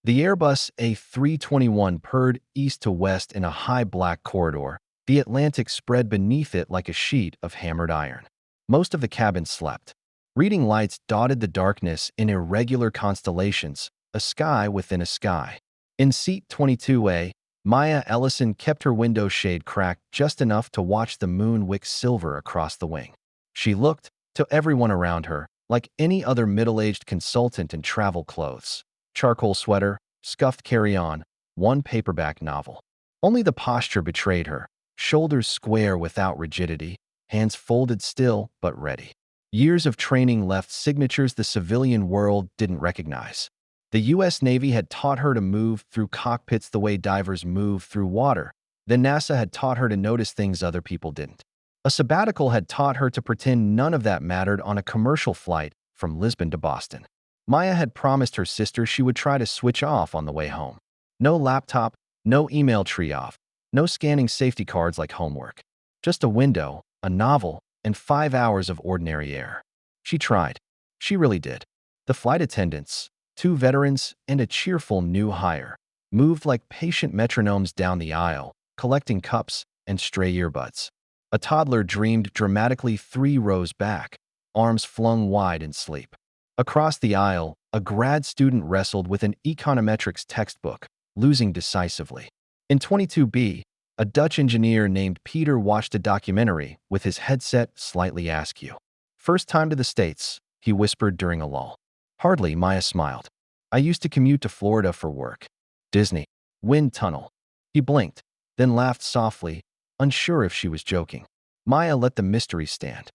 The Airbus A321 purred east to west in a high black corridor, the Atlantic spread beneath it like a sheet of hammered iron. Most of the cabin slept. Reading lights dotted the darkness in irregular constellations, a sky within a sky. In seat 22A, Maya Ellison kept her window shade cracked just enough to watch the moon wick silver across the wing. She looked, to everyone around her, like any other middle-aged consultant in travel clothes. Charcoal sweater, scuffed carry-on, one paperback novel. Only the posture betrayed her, shoulders square without rigidity, hands folded still but ready. Years of training left signatures the civilian world didn't recognize. The U.S. Navy had taught her to move through cockpits the way divers move through water. Then NASA had taught her to notice things other people didn't. A sabbatical had taught her to pretend none of that mattered on a commercial flight from Lisbon to Boston. Maya had promised her sister she would try to switch off on the way home. No laptop, no email tree off, no scanning safety cards like homework. Just a window, a novel, and 5 hours of ordinary air. She tried. She really did. The flight attendants, 2 veterans and a cheerful new hire, moved like patient metronomes down the aisle, collecting cups and stray earbuds. A toddler dreamed dramatically 3 rows back, arms flung wide in sleep. Across the aisle, a grad student wrestled with an econometrics textbook, losing decisively. In 22B, a Dutch engineer named Peter watched a documentary with his headset slightly askew. "First time to the States," he whispered during a lull. "Hardly," Maya smiled. "I used to commute to Florida for work." "Disney. Wind tunnel." He blinked, then laughed softly, unsure if she was joking. Maya let the mystery stand.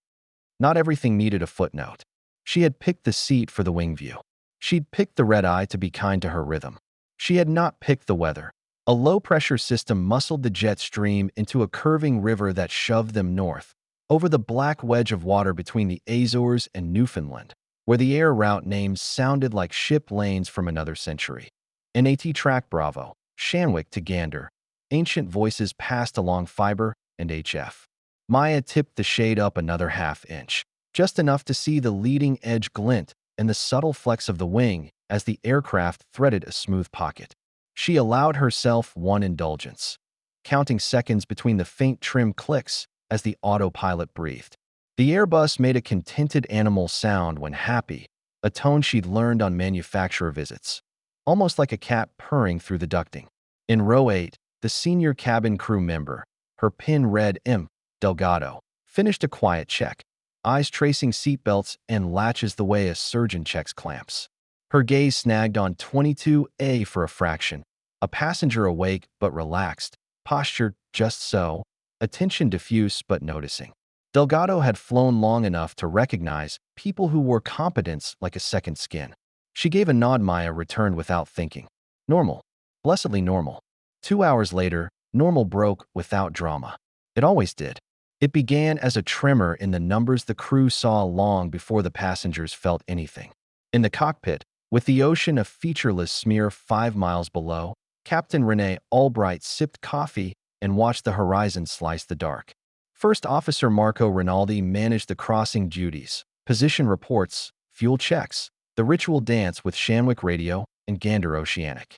Not everything needed a footnote. She had picked the seat for the wing view. She'd picked the red eye to be kind to her rhythm. She had not picked the weather. A low-pressure system muscled the jet stream into a curving river that shoved them north, over the black wedge of water between the Azores and Newfoundland, where the air route names sounded like ship lanes from another century. NAT Track Bravo, Shanwick to Gander. Ancient voices passed along fiber and HF. Maya tipped the shade up another half-inch, just enough to see the leading edge glint and the subtle flex of the wing as the aircraft threaded a smooth pocket. She allowed herself one indulgence, counting seconds between the faint trim clicks as the autopilot breathed. The Airbus made a contented animal sound when happy, a tone she'd learned on manufacturer visits, almost like a cat purring through the ducting. In row 8, the senior cabin crew member, her pin read M. Delgado, finished a quiet check, eyes tracing seatbelts and latches the way a surgeon checks clamps. Her gaze snagged on 22A for a fraction, a passenger awake but relaxed, posture just so, attention diffuse but noticing. Delgado had flown long enough to recognize people who wore competence like a second skin. She gave a nod. Maya returned without thinking. Normal. Blessedly normal. 2 hours later, normal broke without drama. It always did. It began as a tremor in the numbers the crew saw long before the passengers felt anything. In the cockpit, with the ocean a featureless smear 5 miles below, Captain Rene Albright sipped coffee and watched the horizon slice the dark. First Officer Marco Rinaldi managed the crossing duties, position reports, fuel checks, the ritual dance with Shanwick Radio and Gander Oceanic.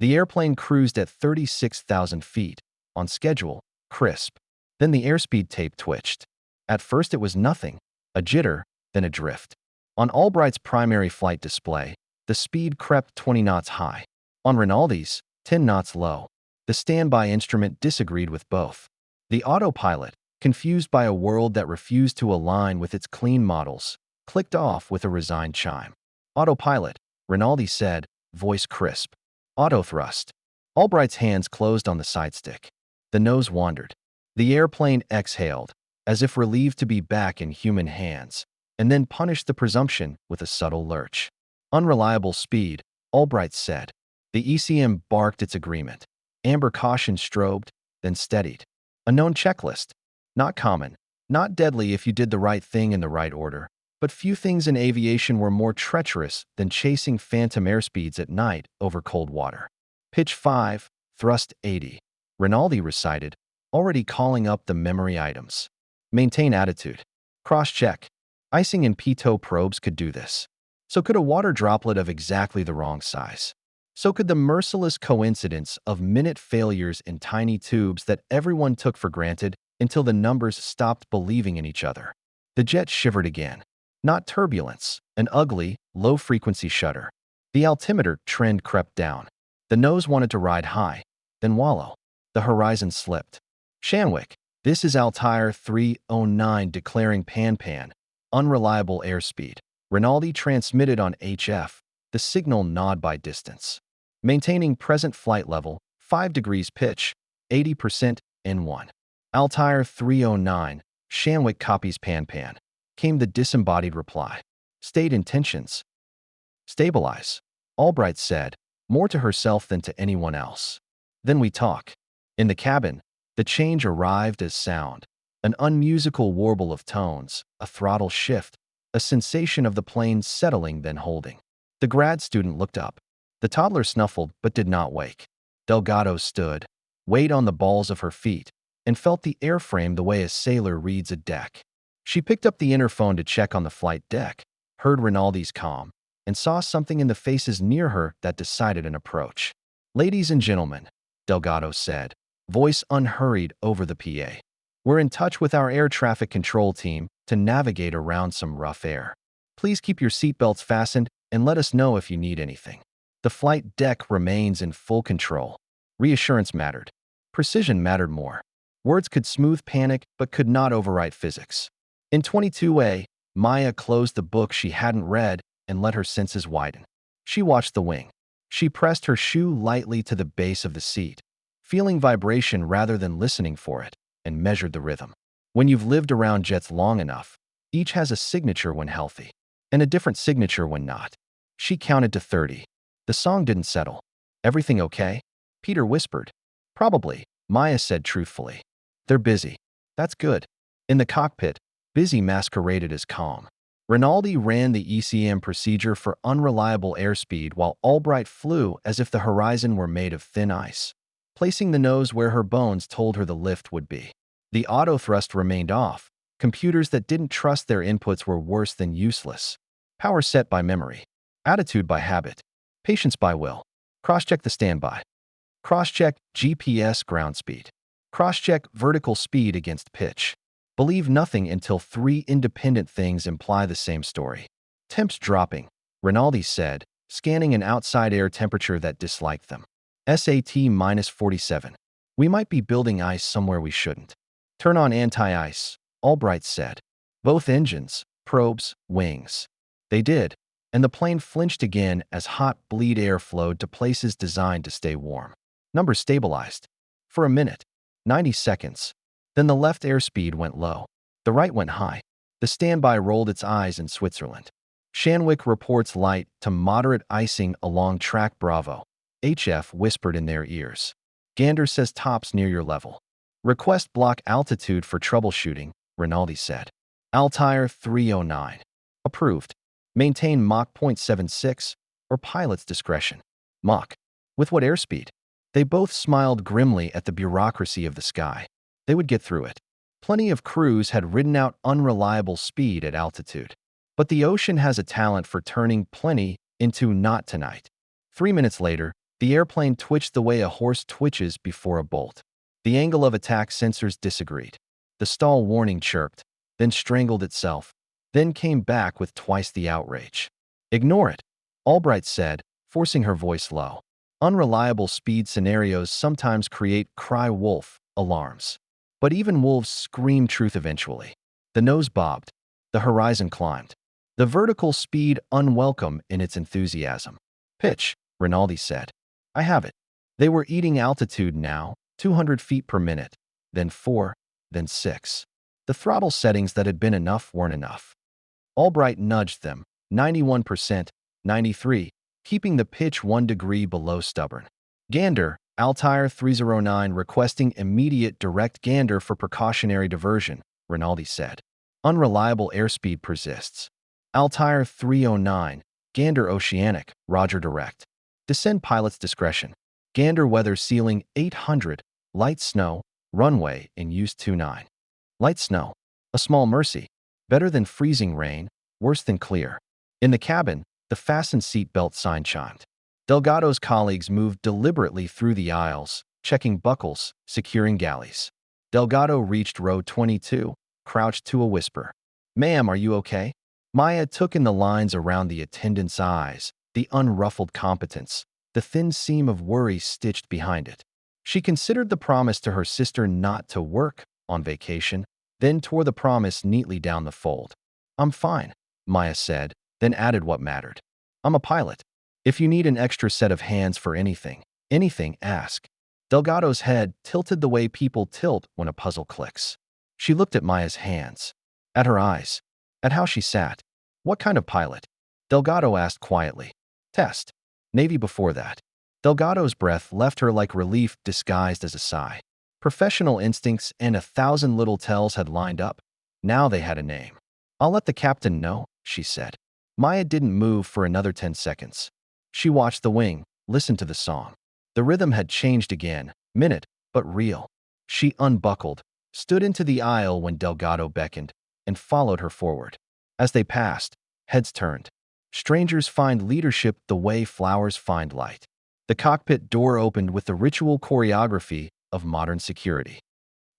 The airplane cruised at 36,000 feet, on schedule, crisp. Then the airspeed tape twitched. At first it was nothing, a jitter, then a drift. On Albright's primary flight display, the speed crept 20 knots high. On Rinaldi's, 10 knots low. The standby instrument disagreed with both. The autopilot, confused by a world that refused to align with its clean models, clicked off with a resigned chime. "Autopilot," Rinaldi said, voice crisp. "Auto thrust." Albright's hands closed on the side stick. The nose wandered. The airplane exhaled, as if relieved to be back in human hands, and then punished the presumption with a subtle lurch. "Unreliable speed," Albright said. The ECM barked its agreement. Amber caution strobed, then steadied. A known checklist. Not common, not deadly if you did the right thing in the right order, but few things in aviation were more treacherous than chasing phantom airspeeds at night over cold water. "Pitch 5, thrust 80, Rinaldi recited, already calling up the memory items. "Maintain attitude. Cross-check." Icing and pitot probes could do this. So could a water droplet of exactly the wrong size. So could the merciless coincidence of minute failures in tiny tubes that everyone took for granted until the numbers stopped believing in each other. The jet shivered again. Not turbulence, an ugly, low-frequency shudder. The altimeter trend crept down. The nose wanted to ride high, then wallow. The horizon slipped. Shanwick, this is Altair 309 declaring pan-pan. Unreliable airspeed. Rinaldi transmitted on HF. The signal gnawed by distance. Maintaining present flight level, 5 degrees pitch, 80% N1. Altair 309, Shanwick copies pan-pan. Came the disembodied reply. State intentions. Stabilize. Albright said, more to herself than to anyone else. Then we talk. In the cabin, the change arrived as sound. An unmusical warble of tones, a throttle shift, a sensation of the plane settling then holding. The grad student looked up. The toddler snuffled but did not wake. Delgado stood, weighed on the balls of her feet, and felt the airframe the way a sailor reads a deck. She picked up the interphone to check on the flight deck, heard Rinaldi's comm, and saw something in the faces near her that decided an approach. "Ladies and gentlemen," Delgado said, voice unhurried over the PA. "We're in touch with our air traffic control team to navigate around some rough air. Please keep your seatbelts fastened and let us know if you need anything. The flight deck remains in full control." Reassurance mattered. Precision mattered more. Words could smooth panic but could not overwrite physics. In 22A, Maya closed the book she hadn't read and let her senses widen. She watched the wing. She pressed her shoe lightly to the base of the seat, feeling vibration rather than listening for it, and measured the rhythm. When you've lived around jets long enough, each has a signature when healthy, and a different signature when not. She counted to 30. The song didn't settle. "Everything okay?" Peter whispered. "Probably," Maya said truthfully. "They're busy." "That's good." In the cockpit, busy masqueraded as calm. Rinaldi ran the ECM procedure for unreliable airspeed while Albright flew as if the horizon were made of thin ice, placing the nose where her bones told her the lift would be. The autothrust remained off. Computers that didn't trust their inputs were worse than useless. Power set by memory. Attitude by habit. Patience by will. Cross-check the standby. Cross-check GPS ground speed. Cross-check vertical speed against pitch. Believe nothing until 3 independent things imply the same story. Temps dropping, Rinaldi said, scanning an outside air temperature that disliked them. SAT -47. We might be building ice somewhere we shouldn't. Turn on anti-ice, Albright said. Both engines, probes, wings. They did, and the plane flinched again as hot bleed air flowed to places designed to stay warm. Numbers stabilized. For a minute, 90 seconds. Then the left airspeed went low. The right went high. The standby rolled its eyes in Switzerland. Shanwick reports light to moderate icing along track Bravo. HF whispered in their ears. Gander says tops near your level. Request block altitude for troubleshooting, Rinaldi said. Altair 309. Approved. Maintain Mach 0.76 or pilot's discretion. Mach. With what airspeed? They both smiled grimly at the bureaucracy of the sky. They would get through it. Plenty of crews had ridden out unreliable speed at altitude. But the ocean has a talent for turning plenty into not tonight. 3 minutes later, the airplane twitched the way a horse twitches before a bolt. The angle of attack sensors disagreed. The stall warning chirped, then strangled itself, then came back with twice the outrage. Ignore it, Albright said, forcing her voice low. Unreliable speed scenarios sometimes create cry wolf alarms. But even wolves scream truth eventually. The nose bobbed. The horizon climbed. The vertical speed unwelcome in its enthusiasm. Pitch, Rinaldi said. I have it. They were eating altitude now, 200 feet per minute, then 4, then 6. The throttle settings that had been enough weren't enough. Albright nudged them, 91%, 93, keeping the pitch 1 degree below stubborn. Gander, Altair 309 requesting immediate direct gander for precautionary diversion, Rinaldi said. Unreliable airspeed persists. Altair 309, gander oceanic, roger direct. Descend pilot's discretion. Gander weather ceiling 800, light snow, runway in use 29. Light snow, a small mercy. Better than freezing rain, worse than clear. In the cabin, the fasten seat belt sign chimed. Delgado's colleagues moved deliberately through the aisles, checking buckles, securing galleys. Delgado reached row 22, crouched to a whisper. "Ma'am, are you okay?" Maya took in the lines around the attendant's eyes, the unruffled competence, the thin seam of worry stitched behind it. She considered the promise to her sister not to work on vacation, then tore the promise neatly down the fold. "I'm fine," Maya said, then added what mattered. "I'm a pilot. If you need an extra set of hands for anything, ask." Delgado's head tilted the way people tilt when a puzzle clicks. She looked at Maya's hands, at her eyes, at how she sat. "What kind of pilot?" Delgado asked quietly. "Test. Navy before that." Delgado's breath left her like relief disguised as a sigh. Professional instincts and 1,000 little tells had lined up. Now they had a name. "I'll let the captain know," she said. Maya didn't move for another 10 seconds. She watched the wing, listened to the song. The rhythm had changed again, minute, but real. She unbuckled, stood into the aisle when Delgado beckoned, and followed her forward. As they passed, heads turned. Strangers find leadership the way flowers find light. The cockpit door opened with the ritual choreography of modern security.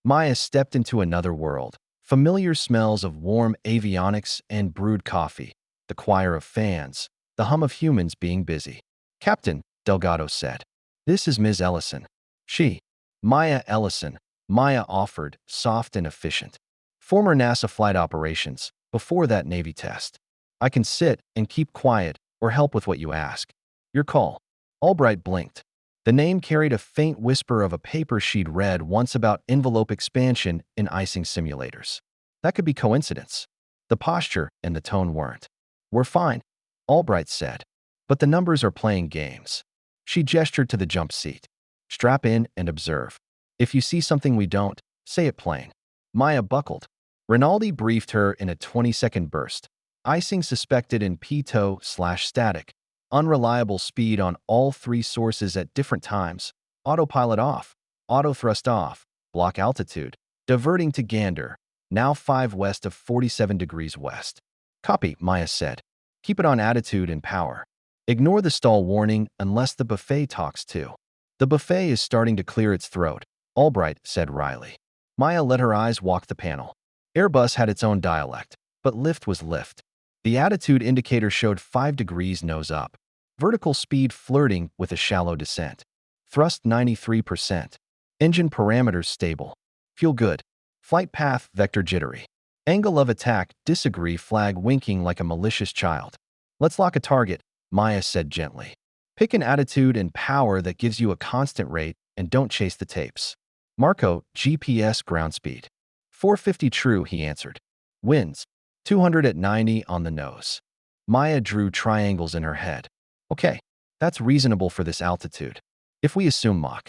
Maya stepped into another world. Familiar smells of warm avionics and brewed coffee, the choir of fans, the hum of humans being busy. "Captain," Delgado said, "this is Ms. Ellison." "She." "Maya Ellison," Maya offered, soft and efficient. "Former NASA flight operations, before that Navy test. I can sit and keep quiet or help with what you ask." "Your call." Albright blinked. The name carried a faint whisper of a paper she'd read once about envelope expansion in icing simulators. That could be coincidence. The posture and the tone weren't. "We're fine," Albright said, "but the numbers are playing games." She gestured to the jump seat. "Strap in and observe. If you see something we don't, say it plain." Maya buckled. Rinaldi briefed her in a 20-second burst. Icing suspected in pitot/static. Unreliable speed on all 3 sources at different times. Autopilot off. Auto thrust off. Block altitude. Diverting to Gander. Now 5 west of 47 degrees west. "Copy," Maya said. "Keep it on attitude and power. Ignore the stall warning unless the buffet talks too." "The buffet is starting to clear its throat," Albright said wryly. Maya let her eyes walk the panel. Airbus had its own dialect, but lift was lift. The attitude indicator showed 5 degrees nose up. Vertical speed flirting with a shallow descent. Thrust 93%. Engine parameters stable. Fuel good. Flight path vector jittery. Angle of attack disagree flag winking like a malicious child. "Let's lock a target," Maya said gently. "Pick an attitude and power that gives you a constant rate and don't chase the tapes." "Marco, GPS ground speed." 450 true, he answered. "Winds. 200 at 90 on the nose." Maya drew triangles in her head. "Okay, that's reasonable for this altitude. If we assume Mach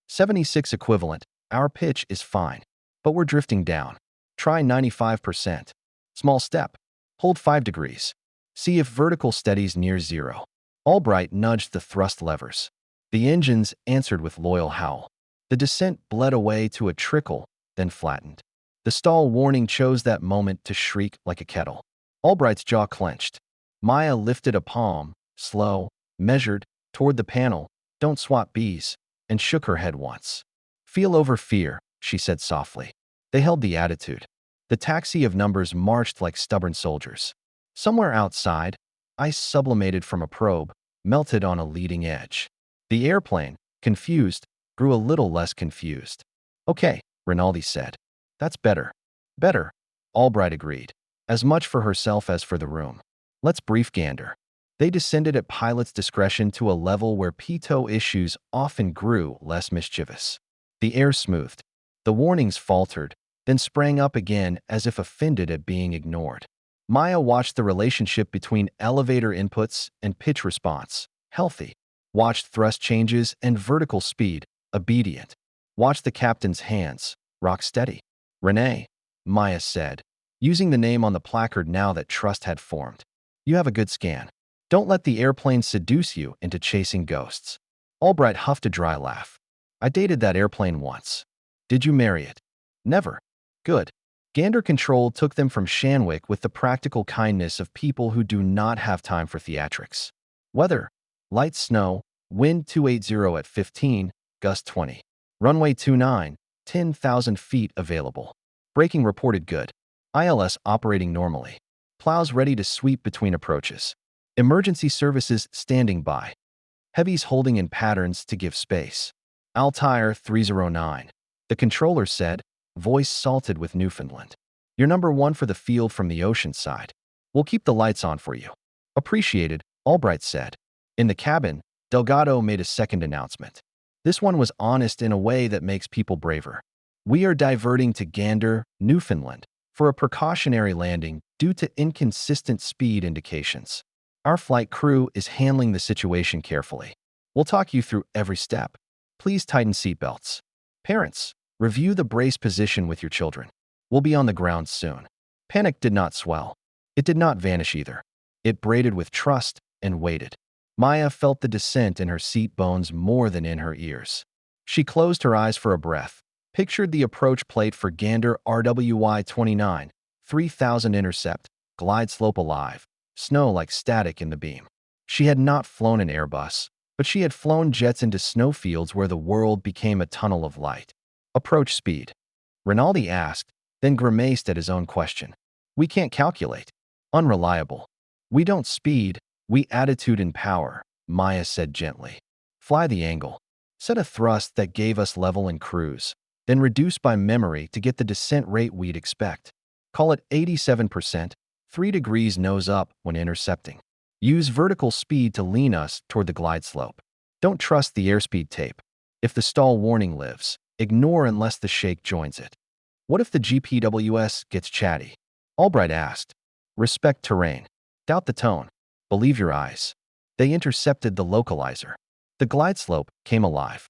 76 equivalent, our pitch is fine. But we're drifting down. Try 95%. Small step. Hold 5 degrees. See if vertical steadies near 0. Albright nudged the thrust levers. The engines answered with loyal howl. The descent bled away to a trickle, then flattened. The stall warning chose that moment to shriek like a kettle. Albright's jaw clenched. Maya lifted a palm, slow, measured, toward the panel, "Don't swap bees," and shook her head once. "Feel over fear," she said softly. They held the attitude. The taxi of numbers marched like stubborn soldiers. Somewhere outside, ice sublimated from a probe, melted on a leading edge. The airplane, confused, grew a little less confused. "Okay," Rinaldi said. "That's better." "Better," Albright agreed, as much for herself as for the room. "Let's brief Gander." They descended at pilot's discretion to a level where pitot issues often grew less mischievous. The air smoothed. The warnings faltered, then sprang up again as if offended at being ignored. Maya watched the relationship between elevator inputs and pitch response, healthy. Watched thrust changes and vertical speed, obedient. Watched the captain's hands, rock steady. "Renee," Maya said, using the name on the placard now that trust had formed. "You have a good scan. Don't let the airplane seduce you into chasing ghosts." Albright huffed a dry laugh. "I dated that airplane once." "Did you marry it?" "Never." "Good." Gander Control took them from Shanwick with the practical kindness of people who do not have time for theatrics. "Weather." Light snow, wind 280 at 15, gust 20. Runway 29, 10,000 feet available. Braking reported good. ILS operating normally. Plows ready to sweep between approaches. Emergency services standing by. Heavies holding in patterns to give space. Altair 309. The controller said, voice salted with Newfoundland. You're number one for the field from the ocean side. We'll keep the lights on for you. Appreciated, Albright said. In the cabin, Delgado made a second announcement. This one was honest in a way that makes people braver. We are diverting to Gander, Newfoundland, for a precautionary landing due to inconsistent speed indications. Our flight crew is handling the situation carefully. We'll talk you through every step. Please tighten seatbelts. Parents, review the brace position with your children. We'll be on the ground soon. Panic did not swell. It did not vanish either. It braided with trust and waited. Maya felt the descent in her seat bones more than in her ears. She closed her eyes for a breath, pictured the approach plate for Gander RWY 29, 3000 intercept, glide slope alive, snow like static in the beam. She had not flown an Airbus, but she had flown jets into snowfields where the world became a tunnel of light. Approach speed. Rinaldi asked, then grimaced at his own question. We can't calculate. Unreliable. We don't speed, we attitude and power, Maya said gently. Fly the angle. Set a thrust that gave us level and cruise, then reduce by memory to get the descent rate we'd expect. Call it 87%, 3 degrees nose up when intercepting. Use vertical speed to lean us toward the glide slope. Don't trust the airspeed tape. If the stall warning lives, ignore unless the shake joins it. What if the GPWS gets chatty? Albright asked. Respect terrain. Doubt the tone. Believe your eyes. They intercepted the localizer. The glide slope came alive.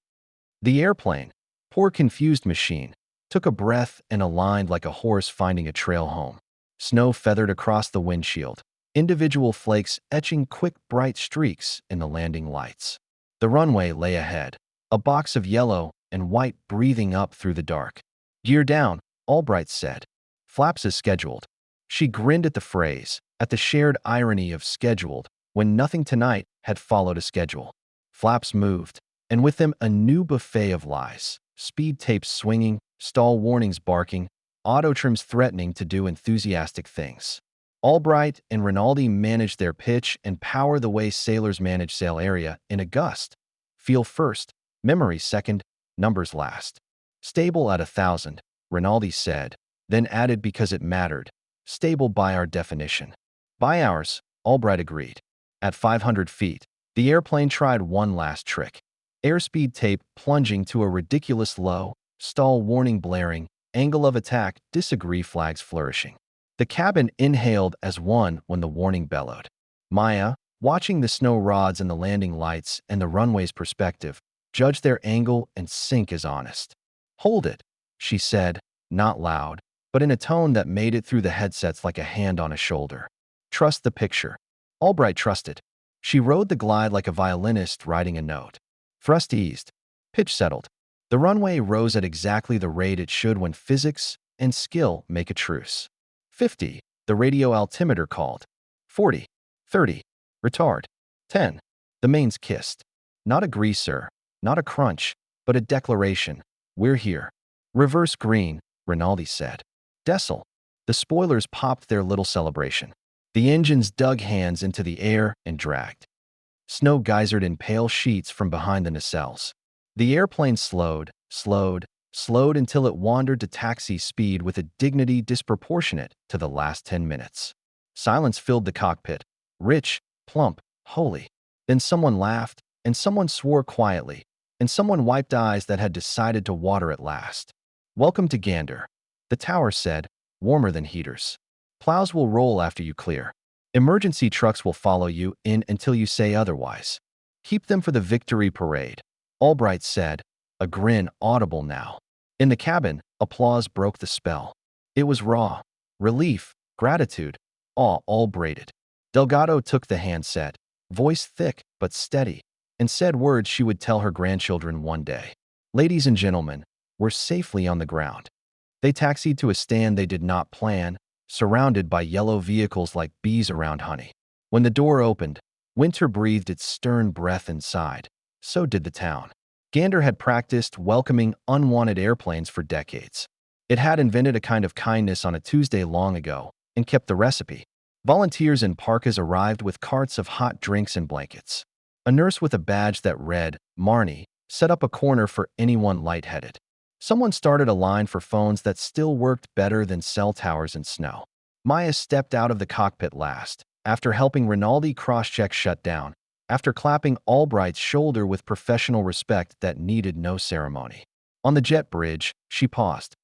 The airplane, poor confused machine, took a breath and aligned like a horse finding a trail home. Snow feathered across the windshield, individual flakes etching quick, bright streaks in the landing lights. The runway lay ahead, a box of yellow and white breathing up through the dark. Gear down, Albright said. Flaps as scheduled. She grinned at the phrase, at the shared irony of scheduled, when nothing tonight had followed a schedule. Flaps moved, and with them a new buffet of lies. Speed tapes swinging, stall warnings barking, auto trims threatening to do enthusiastic things. Albright and Rinaldi managed their pitch and power the way sailors manage sail area in a gust. Feel first, memory second, numbers last. Stable at 1,000, Rinaldi said, then added because it mattered. Stable by our definition. By ours, Albright agreed. At 500 feet, the airplane tried one last trick. Airspeed tape plunging to a ridiculous low, stall warning blaring, angle of attack, disagree flags flourishing. The cabin inhaled as one when the warning bellowed. Maya, watching the snow rods and the landing lights and the runway's perspective, judged their angle and sink as honest. Hold it, she said, not loud, but in a tone that made it through the headsets like a hand on a shoulder. Trust the picture. Albright trusted. She rode the glide like a violinist riding a note. Thrust eased. Pitch settled. The runway rose at exactly the rate it should when physics and skill make a truce. 50, the radio altimeter called. 40, 30, retard. 10, the mains kissed. Not a greaser, not a crunch, but a declaration. We're here. Reverse green, Rinaldi said. Decil. The spoilers popped their little celebration. The engines dug hands into the air and dragged. Snow geysered in pale sheets from behind the nacelles. The airplane slowed until it wandered to taxi speed with a dignity disproportionate to the last 10 minutes. Silence filled the cockpit, rich, plump, holy. Then someone laughed, and someone swore quietly, and someone wiped eyes that had decided to water at last. Welcome to Gander, the tower said, warmer than heaters. Plows will roll after you clear. Emergency trucks will follow you in until you say otherwise. Keep them for the victory parade, Albright said, a grin audible now. In the cabin, applause broke the spell. It was raw. Relief, gratitude, awe all braided. Delgado took the handset, voice thick but steady, and said words she would tell her grandchildren one day. Ladies and gentlemen, we're safely on the ground. They taxied to a stand they did not plan, surrounded by yellow vehicles like bees around honey. When the door opened, Winter breathed its stern breath and sighed. So did the town. Gander had practiced welcoming unwanted airplanes for decades. It had invented a kind of kindness on a Tuesday long ago and kept the recipe. Volunteers in parkas arrived with carts of hot drinks and blankets. A nurse with a badge that read, Marnie, set up a corner for anyone lightheaded. Someone started a line for phones that still worked better than cell towers in snow. Maya stepped out of the cockpit last, after helping Rinaldi cross-check shut down, after clapping Albright's shoulder with professional respect that needed no ceremony. On the jet bridge, she paused.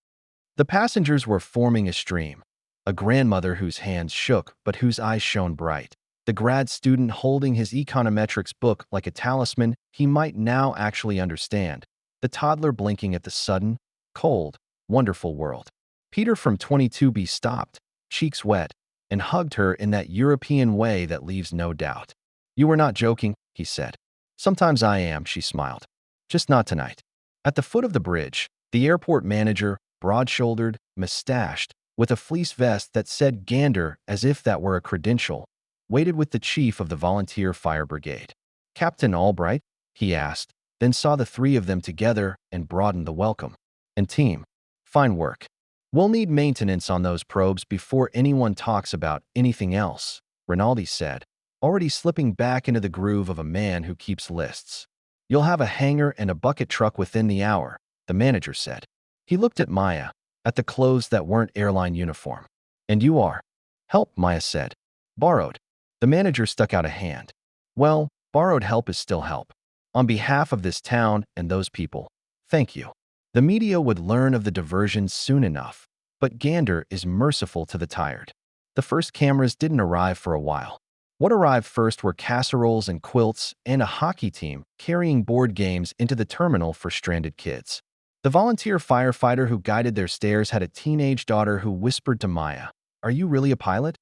The passengers were forming a stream. A grandmother whose hands shook but whose eyes shone bright. The grad student holding his econometrics book like a talisman he might now actually understand. The toddler blinking at the sudden, cold, wonderful world. Peter from 22B stopped, cheeks wet, and hugged her in that European way that leaves no doubt. You were not joking, he said. Sometimes I am, she smiled. Just not tonight. At the foot of the bridge, the airport manager, broad-shouldered, mustached, with a fleece vest that said Gander as if that were a credential, waited with the chief of the volunteer fire brigade. Captain Albright? He asked, then saw the three of them together and broadened the welcome. And team, fine work. We'll need maintenance on those probes before anyone talks about anything else, Rinaldi said, already slipping back into the groove of a man who keeps lists. You'll have a hangar and a bucket truck within the hour, the manager said. He looked at Maya, at the clothes that weren't airline uniform. And you are? Help, Maya said. Borrowed. The manager stuck out a hand. Well, borrowed help is still help. On behalf of this town and those people, thank you. The media would learn of the diversion soon enough, but Gander is merciful to the tired. The first cameras didn't arrive for a while. What arrived first were casseroles and quilts and a hockey team carrying board games into the terminal for stranded kids. The volunteer firefighter who guided their stairs had a teenage daughter who whispered to Maya, "Are you really a pilot?"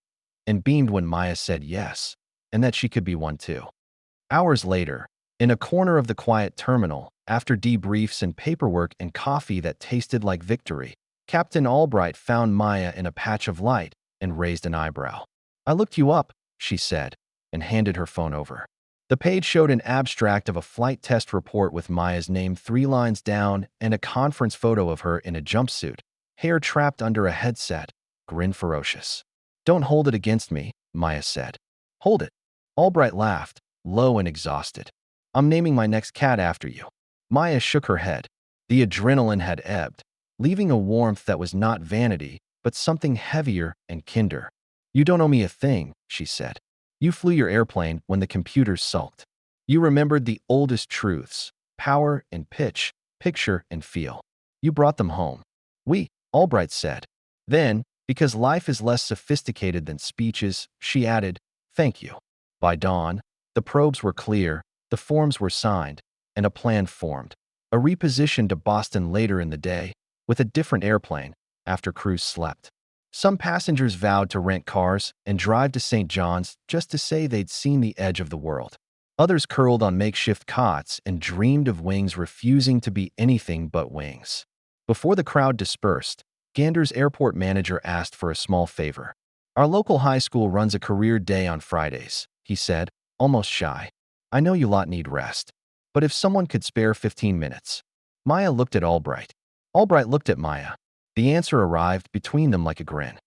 and beamed when Maya said yes, and that she could be one too. Hours later, in a corner of the quiet terminal, after debriefs and paperwork and coffee that tasted like victory, Captain Albright found Maya in a patch of light and raised an eyebrow. I looked you up, she said, and handed her phone over. The page showed an abstract of a flight test report with Maya's name 3 lines down and a conference photo of her in a jumpsuit, hair trapped under a headset, grin ferocious. Don't hold it against me, Maya said. Hold it. Albright laughed, low and exhausted. I'm naming my next cat after you. Maya shook her head. The adrenaline had ebbed, leaving a warmth that was not vanity, but something heavier and kinder. You don't owe me a thing, she said. You flew your airplane when the computers sulked. You remembered the oldest truths, power and pitch, picture and feel. You brought them home. We, Albright said. Then, because life is less sophisticated than speeches, she added, thank you. By dawn, the probes were clear, the forms were signed, and a plan formed. A reposition to Boston later in the day, with a different airplane, after crews slept. Some passengers vowed to rent cars and drive to St. John's just to say they'd seen the edge of the world. Others curled on makeshift cots and dreamed of wings refusing to be anything but wings. Before the crowd dispersed, Gander's airport manager asked for a small favor. Our local high school runs a career day on Fridays, he said, almost shy. I know you lot need rest, but if someone could spare 15 minutes. Maya looked at Albright. Albright looked at Maya. The answer arrived between them like a grin.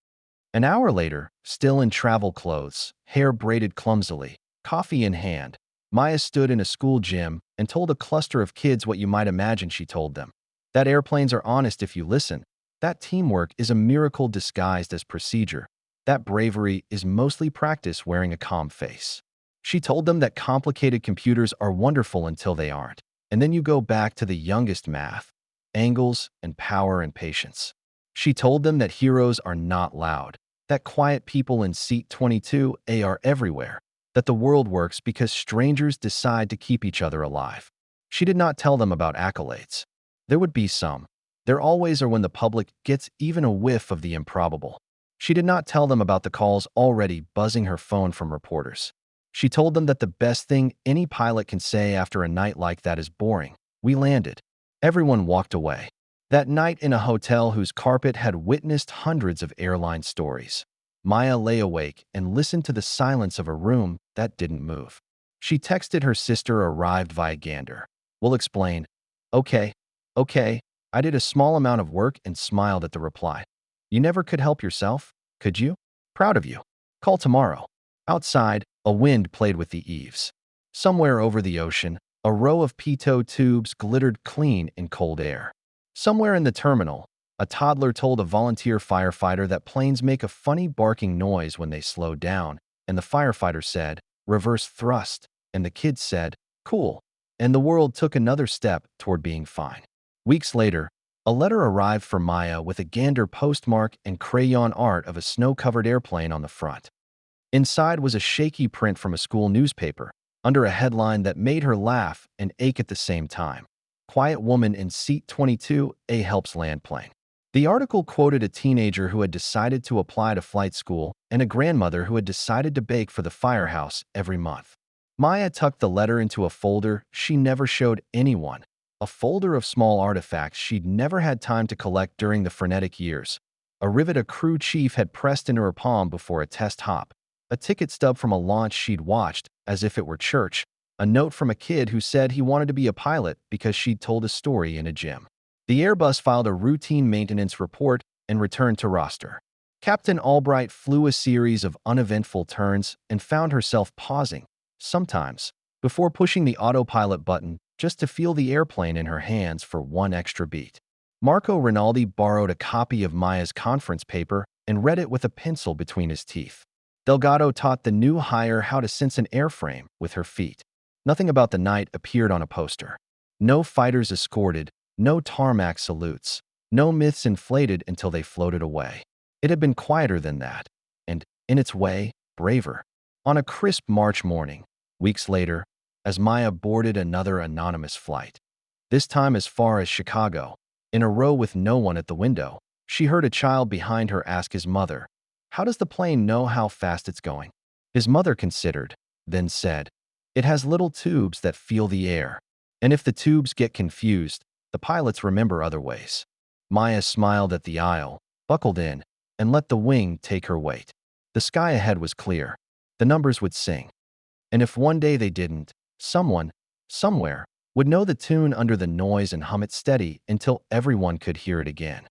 An hour later, still in travel clothes, hair braided clumsily, coffee in hand, Maya stood in a school gym and told a cluster of kids what you might imagine she told them. That airplanes are honest if you listen. That teamwork is a miracle disguised as procedure. That bravery is mostly practice wearing a calm face. She told them that complicated computers are wonderful until they aren't. And then you go back to the youngest math, angles and power and patience. She told them that heroes are not loud, that quiet people in seat 22A are everywhere, that the world works because strangers decide to keep each other alive. She did not tell them about accolades. There would be some. There always are when the public gets even a whiff of the improbable. She did not tell them about the calls already buzzing her phone from reporters. She told them that the best thing any pilot can say after a night like that is boring. We landed. Everyone walked away. That night in a hotel whose carpet had witnessed hundreds of airline stories. Maya lay awake and listened to the silence of a room that didn't move. She texted her sister arrived via Gander. We'll explain. Okay, okay. I did a small amount of work and smiled at the reply. You never could help yourself, could you? Proud of you. Call tomorrow. Outside, a wind played with the eaves. Somewhere over the ocean, a row of pitot tubes glittered clean in cold air. Somewhere in the terminal, a toddler told a volunteer firefighter that planes make a funny barking noise when they slow down, and the firefighter said, "Reverse thrust," and the kid said, "Cool." And the world took another step toward being fine. Weeks later, a letter arrived for Maya with a Gander postmark and crayon art of a snow-covered airplane on the front. Inside was a shaky print from a school newspaper, under a headline that made her laugh and ache at the same time. Quiet woman in seat 22A helps land plane. The article quoted a teenager who had decided to apply to flight school and a grandmother who had decided to bake for the firehouse every month. Maya tucked the letter into a folder she never showed anyone, a folder of small artifacts she'd never had time to collect during the frenetic years. A rivet a crew chief had pressed into her palm before a test hop, a ticket stub from a launch she'd watched as if it were church, a note from a kid who said he wanted to be a pilot because she'd told a story in a gym. The Airbus filed a routine maintenance report and returned to roster. Captain Albright flew a series of uneventful turns and found herself pausing, sometimes, before pushing the autopilot button just to feel the airplane in her hands for one extra beat. Marco Rinaldi borrowed a copy of Maya's conference paper and read it with a pencil between his teeth. Delgado taught the new hire how to sense an airframe with her feet. Nothing about the night appeared on a poster. No fighters escorted, no tarmac salutes, no myths inflated until they floated away. It had been quieter than that, and, in its way, braver. On a crisp March morning, weeks later, as Maya boarded another anonymous flight, this time as far as Chicago, in a row with no one at the window, she heard a child behind her ask his mother, "How does the plane know how fast it's going?" His mother considered, then said, "It has little tubes that feel the air, and if the tubes get confused, the pilots remember other ways." Maya smiled at the aisle, buckled in, and let the wing take her weight. The sky ahead was clear. The numbers would sing. And if one day they didn't, someone, somewhere, would know the tune under the noise and hum it steady until everyone could hear it again.